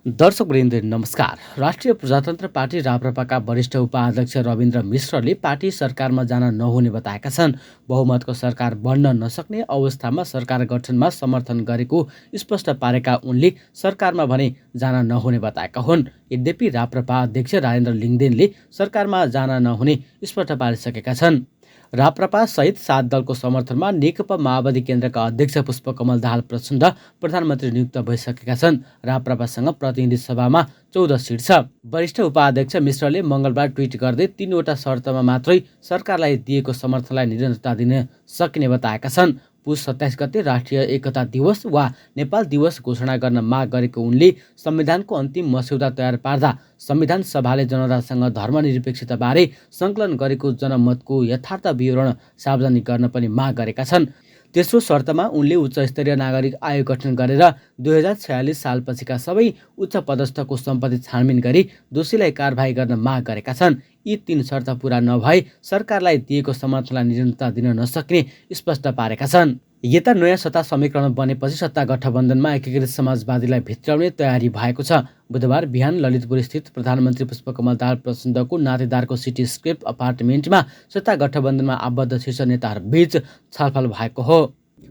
दर्शकवृन्द नमस्कार। राष्ट्रिय प्रजातन्त्र पार्टी राप्रपाका वरिष्ठ उपाध्यक्ष रविन्द्र मिश्रले पार्टी सरकारमा जान नहुने बताएका छन्। बहुमतको सरकार बन्न नसक्ने अवस्थामा सरकार गठनमा समर्थन गरेको स्पष्ट पारेका उनले सरकारमा भने जान नहुने बताएका हुन्। यद्यपि राप्रपा अध्यक्ष राजेन्द्र लिङ्गदेनले सरकारमा जान नहुने स्पष्ट पारिसकेका छन्। राप्रपा सहित 7 दलको समर्थनमा नेकपा माओवादी केन्द्रका अध्यक्ष पुष्पकमल दाहाल प्रचण्ड प्रधानमन्त्री नियुक्त भइसकेका छन्। राप्रपासँग प्रतिनिधि सभामा 14 सिट छ। वरिष्ठ उपाध्यक्ष मिश्रले मङ्गलबार ट्विट गर्दै 3 वटा शर्तमा मात्रै सरकारलाई दिएको समर्थनलाई निरन्तरता दिन सकिने बताएका छन्। पुस 27 गते राष्ट्रिय एकता दिवस वा नेपाल दिवस घोषणा गर्न माग गरेको उनले संविधानको अन्तिम मस्यौदा तयार पार्दा संविधान सभाले जनतासँग धर्मनिरपेक्षताबारे सङ्कलन गरेको जनमतको यथार्थ विवरण सार्वजनिक गर्न पनि माग गरेका छन्। तेस्रो शर्तमा उनले उच्च स्तरीय नागरिक आयोग गठन गरेर 2046 सालपछिका सबै उच्च पदस्थको सम्पत्ति छानबिन गरी दोषीलाई कारबाही गर्न माग गरेका छन्। यी 3 शर्त पूरा नभए सरकारलाई दिएको समर्थनलाई निरन्तरता दिन नसक्ने स्पष्ट पारेका छन्। यता नयाँ सत्ता समीकरण बनेपछि सत्ता गठबन्धनमा एकीकृत समाजवादीलाई भित्राउने तयारी भएको छ। बुधबार बिहान ललितपुर स्थित प्रधानमन्त्री पुष्पकमल दाहाल प्रचण्डको नातेदारको सिटी स्क्रिप्ट अपार्टमेन्टमा सत्ता गठबन्धनमा आबद्ध शीर्ष नेताहरूबीच छलफल भएको हो।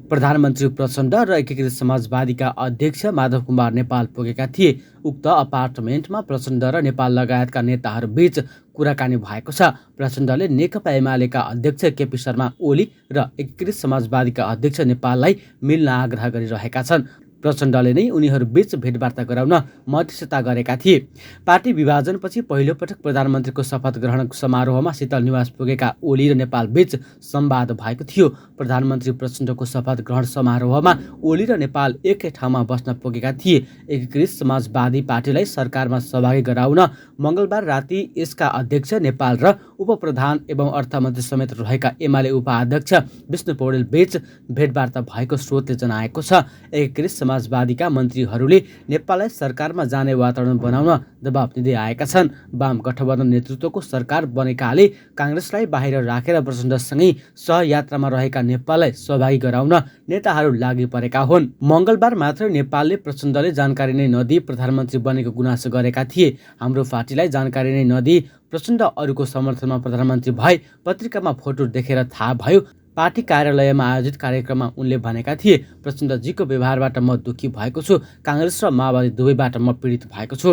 प्रधानमन्त्री प्रचण्ड र एकीकृत समाजवादीका अध्यक्ष माधव कुमार नेपाल पुगेका थिए। उक्त अपार्टमेन्टमा प्रचण्ड र नेपाल लगायतका नेताहरूबीच कुराकानी भएको छ। प्रचण्डले नेकपा एमालेका अध्यक्ष केपी शर्मा ओली र एकीकृत समाजवादीका अध्यक्ष नेपाललाई मिल्न आग्रह गरिरहेका छन्। प्रचण्डले नै उनीहरूबीच भेटवार्ता गराउन मध्यस्थता गरेका थिए। पार्टी विभाजनपछि पहिलोपटक प्रधानमन्त्रीको शपथ ग्रहण समारोहमा शीतल निवास पुगेका ओली र नेपालबीच संवाद भएको थियो। प्रधानमन्त्री प्रचण्डको शपथ ग्रहण समारोहमा ओली र नेपाल एकै ठाउँमा बस्न पुगेका थिए। एकीकृत समाजवादी पार्टीलाई सरकारमा सहभागी गराउन मङ्गलबार राति यसका अध्यक्ष नेपाल र उपप्रधान एवं अर्थमन्त्री समेत रहेका एमाले उपाध्यक्ष विष्णु पौडेल बीच भेटवार्ता भएको स्रोतले जनाएको छ। एकीकृत समाजवादीका मन्त्रीहरूले नेपाललाई सरकारमा जाने वातावरण बनाउन दबाब दिँदै आएका छन्। वाम गठबन्धन नेतृत्वको सरकार बनेकाले काङ्ग्रेसलाई बाहिर राखेर प्रचण्डसँगै सहयात्रामा रहेका नेपाललाई सहभागी गराउन नेताहरू लागि परेका हुन्। मङ्गलबार मात्र नेपालले प्रचण्डले जानकारी नै नदिई प्रधानमन्त्री बनेको गुनासो गरेका थिए। हाम्रो पार्टीलाई जानकारी नै नदिई प्रचण्ड अरूको समर्थनमा प्रधानमन्त्री भए। पत्रिकामा फोटो देखेर थाहा भयो। पार्टी कार्यालयमा आयोजित कार्यक्रममा उनले भनेका थिए, प्रचण्डजीको व्यवहारबाट म दुःखी भएको छु। काङ्ग्रेस र माओवादी दुवैबाट म पीडित भएको छु।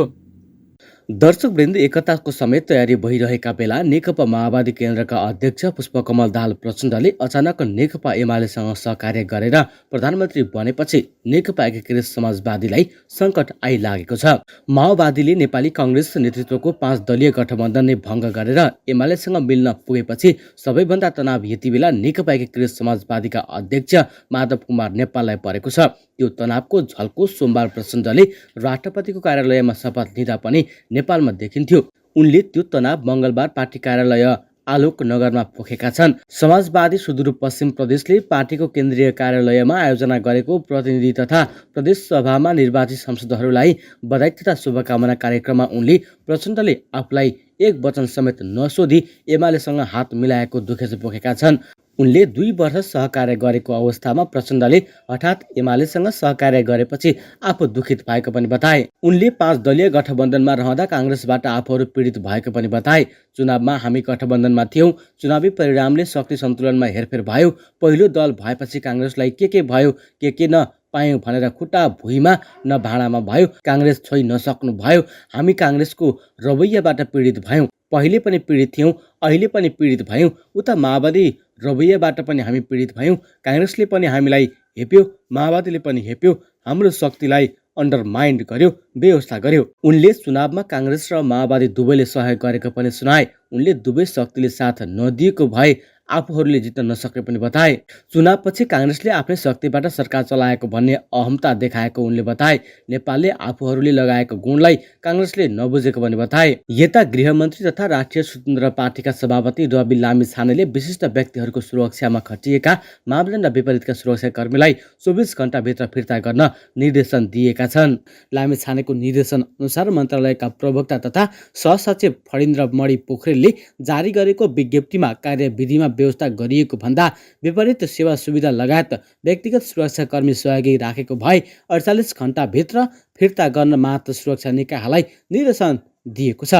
दर्शकवृन्द, एकताको समेत तयारी भइरहेका बेला नेकपा माओवादी केन्द्रका अध्यक्ष पुष्पकमल दाहाल प्रचण्डले अचानक नेकपा एमालेसँग सहकार्य गरेर प्रधानमन्त्री बनेपछि नेकपा एकीकृत समाजवादीलाई सङ्कट आइलागेको छ। माओवादीले नेपाली काङ्ग्रेस नेतृत्वको 5 दलीय गठबन्धन नै भङ्ग गरेर एमालेसँग मिल्न पुगेपछि सबैभन्दा तनाव यति बेला नेकपा एकीकृत समाजवादीका अध्यक्ष माधव कुमार नेपाललाई परेको छ। त्यो तनावको झल्को सोमबार प्रचण्डले राष्ट्रपतिको कार्यालयमा शपथ लिँदा पनि नेपालमा देखिन्थ्यो। उनले त्यो तनाव मङ्गलबार पार्टी कार्यालय आलोक नगरमा पोखेका छन्। समाजवादी सुदूरपश्चिम प्रदेशले पार्टीको केन्द्रीय कार्यालयमा आयोजना गरेको प्रतिनिधि तथा प्रदेश सभामा निर्वाचित सांसदहरूलाई बधाई तथा शुभकामना कार्यक्रममा उनले प्रचण्डले आफूलाई एक वचन समेत नसोधी एमालेसँग हात मिलाएको दुखेस पोखेका छन्। उनले 2 वर्ष सहकार्य गरेको अवस्थामा प्रचण्डले हठात एमालेसँग सहकार्य गरेपछि आफू दुखित भएको पनि बताए। उनले 5 दलीय गठबन्धनमा रहँदा काङ्ग्रेसबाट आफूहरू पीडित भएको पनि बताए। चुनावमा हामी गठबन्धनमा थियौँ। चुनावी परिणामले शक्ति सन्तुलनमा हेरफेर भयो। पहिलो दल भएपछि काङ्ग्रेसलाई के भयो के न पायौँ भनेर खुट्टा भुइँमा न भाँडामा भयो। काङ्ग्रेस छोइ नसक्नु भयो। हामी काङ्ग्रेसको रवैयाबाट पीडित भयौँ। पहिले पनि पीडित थियौँ, अहिले पनि पीडित भयौँ। उता माओवादी रवैयाबाट पनि हामी पीडित भयौँ। काङ्ग्रेसले पनि हामीलाई हेप्यो, माओवादीले पनि हेप्यो। हाम्रो शक्तिलाई अन्डरमाइन्ड गर्यो, बेहोस्ता गर्यो। उनले चुनावमा काङ्ग्रेस र माओवादी दुवैले सहयोग गरेको पनि सुनाए। उनले दुवै शक्तिले साथ नदिएको भए आफूहरूले जित्न नसके पनि बताए। चुनावपछि काङ्ग्रेसले आफ्नै शक्तिबाट सरकार चलाएको भन्ने अहमता देखाएको उनले बताए। नेपालले आफूहरूले लगाएको गुणलाई काङ्ग्रेसले नबुझेको पनि बताए। यता गृहमन्त्री तथा राष्ट्रिय स्वतन्त्र पार्टीका सभापति रवि लामिछानेले विशिष्ट व्यक्तिहरूको सुरक्षामा खटिएका मापदण्ड विपरीतका सुरक्षाकर्मीलाई 24 घण्टाभित्र फिर्ता गर्न निर्देशन दिएका छन्। लामिछानेको निर्देशन अनुसार मन्त्रालयका प्रवक्ता तथा सहसचिव फणीन्द्र मणि पोखरेलले जारी गरेको विज्ञप्तिमा कार्यविधिमा व्यवस्था गरिएको भन्दा विपरीत सेवा सुविधा लगायत व्यक्तिगत सुरक्षाकर्मी सहयोगी राखेको भए 48 घण्टाभित्र फिर्ता गर्न मात्र सुरक्षा निकायलाई निर्देशन दिएको छ।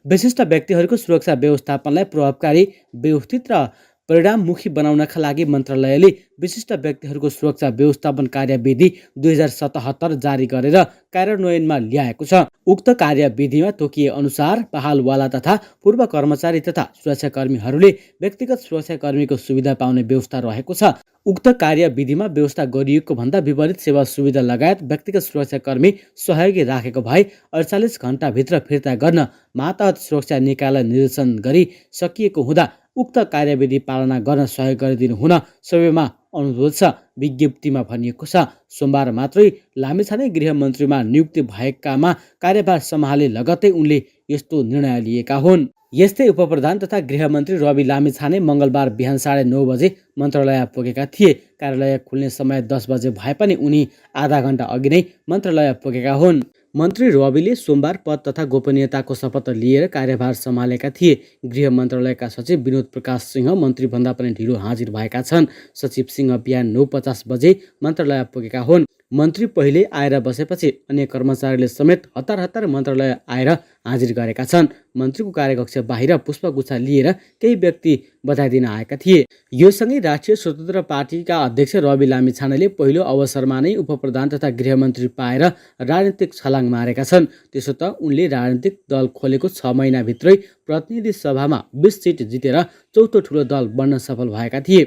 विशिष्ट व्यक्तिहरूको सुरक्षा व्यवस्थापनलाई प्रभावकारी, व्यवस्थित र परिणाममुखी बनाउनका लागि मन्त्रालयले विशिष्ट व्यक्तिहरूको सुरक्षा व्यवस्थापन कार्यविधि 2077 जारी गरेर कार्यान्वयनमा ल्याएको छ। उक्त कार्यविधिमा तोकिए अनुसार बहालवाला तथा पूर्व कर्मचारी तथा सुरक्षाकर्मीहरूले व्यक्तिगत सुरक्षाकर्मीको सुविधा पाउने व्यवस्था रहेको छ। उक्त कार्यविधिमा व्यवस्था गरिएको भन्दा विपरीत सेवा सुविधा लगायत व्यक्तिगत सुरक्षाकर्मी सहयोगी राखेको भए 48 घण्टाभित्र फिर्ता गर्न मातहत सुरक्षा निकायलाई निर्देशन गरी सकिएको हुँदा उक्त कार्यविधि पालना गर्न सहयोग गरिदिनु हुन सबैमा अनुरोध छ। विज्ञप्तिमा भनिएको छ, सोमबार मात्रै लामिछाने गृहमन्त्रीमा नियुक्ति भएकामा कार्यभार सम्हाले लगत्तै उनले यस्तो निर्णय लिएका हुन्। यस्तै उपप्रधान तथा गृहमन्त्री रवि लामिछाने मङ्गलबार बिहान 9:30 बजे मन्त्रालय पुगेका थिए। कार्यालय खुल्ने समय 10 बजे भए पनि उनी आधा घण्टा अघि नै मन्त्रालय पुगेका हुन्। मन्त्री रविले सोमबार पद तथा गोपनीयताको शपथ लिएर कार्यभार सम्हालेका थिए। गृह मन्त्रालयका सचिव विनोद प्रकाश सिंह मन्त्रीभन्दा पनि ढिलो हाजिर भएका छन्। सचिव सिंह बिहान 9:50 बजे मन्त्रालय पुगेका हुन्। मन्त्री पहिले आएर बसेपछि अन्य कर्मचारीले समेत हतार मन्त्रालय आएर हाजिर गरेका छन्। मन्त्रीको कार्यकक्ष बाहिर पुष्पगुच्छा लिएर केही व्यक्ति बधाई दिन आएका थिए। यो सँगै राष्ट्रिय स्वतन्त्र पार्टीका अध्यक्ष रवि लामिछानेले पहिलो अवसरमा नै उपप्रधान तथा गृहमन्त्री पाएर राजनीतिक छलाङ मारेका छन्। त्यसो त उनले राजनीतिक दल खोलेको 6 महिनाभित्रै प्रतिनिधि सभामा 20 सिट जितेर चौथो ठुलो दल बन्न सफल भएका थिए।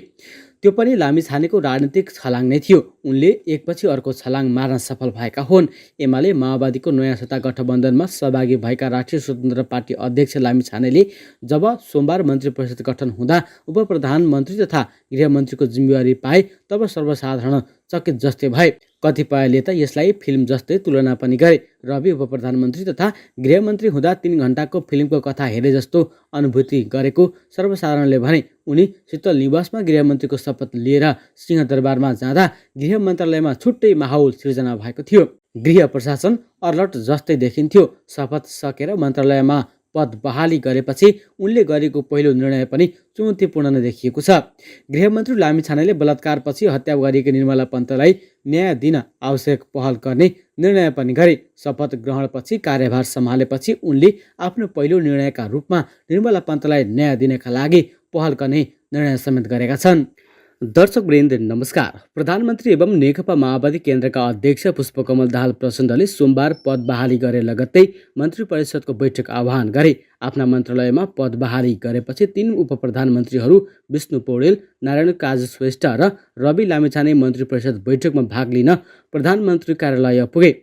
त्यो पनि लामिछानेको राजनीतिक छलाङ नै थियो। उनले एकपछि अर्को छलाङ मार्न सफल भएका हुन्। एमाले माओवादीको नयाँ सत्ता गठबन्धनमा सहभागी भएका राष्ट्रिय स्वतन्त्र पार्टी अध्यक्ष लामिछानेले जब सोमबार मन्त्री परिषद गठन हुँदा उपप्रधानमन्त्री तथा गृहमन्त्रीको जिम्मेवारी पाए तब सर्वसाधारण चकित जस्तै भए। कतिपयले त यसलाई फिल्म जस्तै तुलना पनि गरे। रवि उपप्रधानमन्त्री तथा गृहमन्त्री हुँदा 3 घण्टाको फिल्मको कथा हेरे जस्तो अनुभूति गरेको सर्वसाधारणले भने। उनी शीतल निवासमा गृहमन्त्रीको शपथ लिएर सिंहदरबारमा जाँदा गृह मन्त्रालयमा छुट्टै माहौल सिर्जना भएको थियो। गृह प्रशासन अलर्ट जस्तै देखिन्थ्यो। शपथ सकेर मन्त्रालयमा पद बहाली गरेपछि उनले गरेको पहिलो निर्णय पनि चुनौतीपूर्ण नै देखिएको छ। गृहमन्त्री लामिछानेले बलात्कारपछि हत्या गरिएकी निर्मला पन्तलाई न्याय दिन आवश्यक पहल गर्ने निर्णय पनि गरे। शपथ ग्रहणपछि कार्यभार सम्हालेपछि उनले आफ्नो पहिलो निर्णयका रूपमा निर्मला पन्तलाई न्याय दिनका लागि पहल गर्ने निर्णय समेत गरेका छन्। दर्शकवृन्द नमस्कार। प्रधानमन्त्री एवं नेकपा माओवादी केन्द्रका अध्यक्ष पुष्पकमल दाहाल प्रचण्डले सोमबार पद बहाली गरे लगत्तै मन्त्री परिषदको बैठक आह्वान गरे। आफ्ना मन्त्रालयमा पद बहाली गरेपछि 3 उपप्रधानमन्त्रीहरू विष्णु पौडेल, नारायण काजी श्रेष्ठ र रवि लामिछाने मन्त्री परिषद बैठकमा भाग लिन प्रधानमन्त्री कार्यालय पुगे।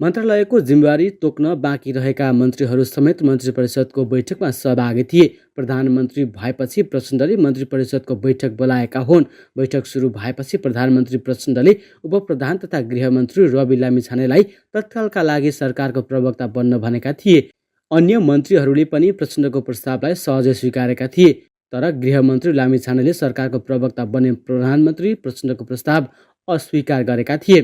मन्त्रालयको जिम्मेवारी तोक्न बाँकी रहेका मन्त्रीहरू समेत मन्त्री परिषदको बैठकमा सहभागी थिए। प्रधानमन्त्री भएपछि प्रचण्डले मन्त्री परिषदको बैठक बोलाएका हुन्। बैठक सुरु भएपछि प्रधानमन्त्री प्रचण्डले उपप्रधान तथा गृहमन्त्री रवि लामिछानेलाई तत्कालका लागि सरकारको प्रवक्ता बन्न भनेका थिए। अन्य मन्त्रीहरूले पनि प्रचण्डको प्रस्तावलाई सहजै स्वीकारेका थिए। तर गृहमन्त्री लामिछानेले सरकारको प्रवक्ता बन्ने प्रधानमन्त्री प्रचण्डको प्रस्ताव अस्वीकार गरेका थिए।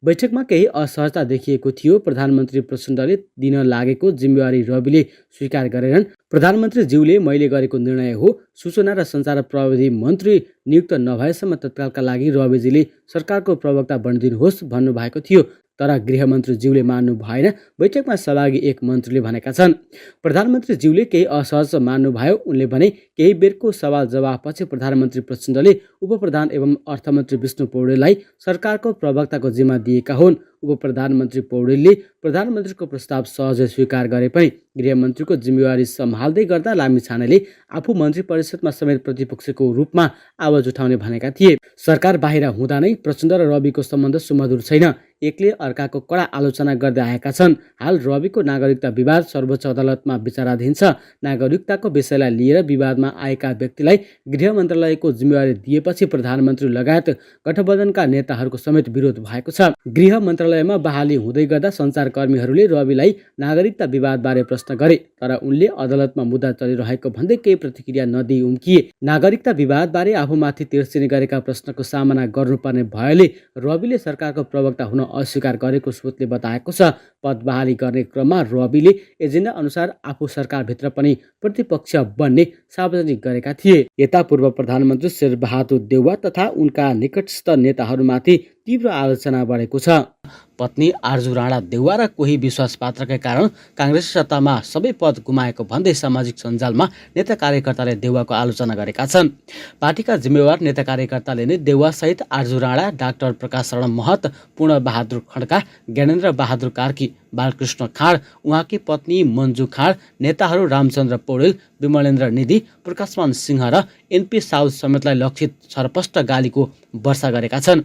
बैठकमा केही असहजता देखिएको थियो। प्रधानमन्त्री प्रचण्डले दिन लागेको जिम्मेवारी रविले स्वीकार गरेनन्। प्रधानमन्त्रीज्यूले मैले गरेको निर्णय हो। सूचना र सञ्चार प्रविधि मन्त्री नियुक्त नभएसम्म तत्कालका लागि रविजीले सरकारको प्रवक्ता बनिदिनुहोस् भन्नुभएको थियो। तर गृहमन्त्रीज्यूले मान्नु भएन। बैठकमा सहभागी एक मन्त्रीले भनेका छन्। प्रधानमन्त्रीज्यूले केही असहज मान्नुभयो। उनले भने केही बेरको सवाल जवाफपछि प्रधानमन्त्री प्रचण्डले उपप्रधान एवं अर्थमन्त्री विष्णु पौडेललाई सरकारको प्रवक्ताको जिम्मा दिएका हुन्। उपप्रधानमन्त्री पौडेलले प्रधानमन्त्रीको प्रस्ताव सहजै स्वीकार गरे पनि गृहमन्त्रीको जिम्मेवारी सम्हाल्दै गर्दा लामिछानेले आफू मन्त्री परिषदमा समेत प्रतिपक्षको रूपमा आवाज उठाउने भनेका थिए। सरकार बाहिर हुँदा नै प्रचण्ड र रविको सम्बन्ध सुमधुर छैन। एकले अर्काको कडा आलोचना गर्दै आएका छन्। हाल रविको नागरिकता विवाद सर्वोच्च अदालतमा विचाराधीन छ। नागरिकताको विषयलाई लिएर विवादमा आएका व्यक्तिलाई गृह मन्त्रालयको जिम्मेवारी दिएपछि प्रधानमन्त्री लगायत गठबन्धनका नेताहरूको समेत विरोध भएको छ। गृह मन्त्रालय मन्त्रालयमा बहाली हुँदै गर्दा सञ्चारकर्मीहरूले रविलाई नागरिकता विवादबारे प्रश्न गरे, तर उनले अदालतमा मुद्दा चलिरहेको भन्दै केही प्रतिक्रिया नदिई उम्किए। नागरिकता विवादबारे आफूमाथि तिर्सिने गरेका प्रश्नको सामना गर्नुपर्ने भएले रविले सरकारको प्रवक्ता हुन अस्वीकार गरेको स्रोतले बताएको छ। पद बहाली गर्ने क्रममा रविले एजेन्डा अनुसार आफू सरकारभित्र पनि प्रतिपक्ष बन्ने सार्वजनिक गरेका थिए। यता पूर्व प्रधानमन्त्री शेरबहादुर देउवा तथा उनका निकटस्थ नेताहरूमाथि तीव्र आलोचना बढेको छ। पत्नी आरजू राणा देउवा र कोही विश्वासपात्रकै कारण काङ्ग्रेस सत्तामा सबै पद गुमाएको भन्दै सामाजिक सञ्जालमा नेता कार्यकर्ताले देउवाको आलोचना गरेका छन्। पार्टीका जिम्मेवार नेता कार्यकर्ताले नै देउवासहित आरजू राणा, डाक्टर प्रकाश शरण महत, पूर्ण बहादुर खड्का, ज्ञानेन्द्र बहादुर कार्की, बालकृष्ण खाँड, उहाँकी पत्नी मन्जु खाँड, नेताहरू रामचन्द्र पौडेल, विमलेन्द्र निधि, प्रकाशमान सिंह र एनपी साउद समेतलाई लक्षित छरपष्ट गालीको वर्षा गरेका छन्।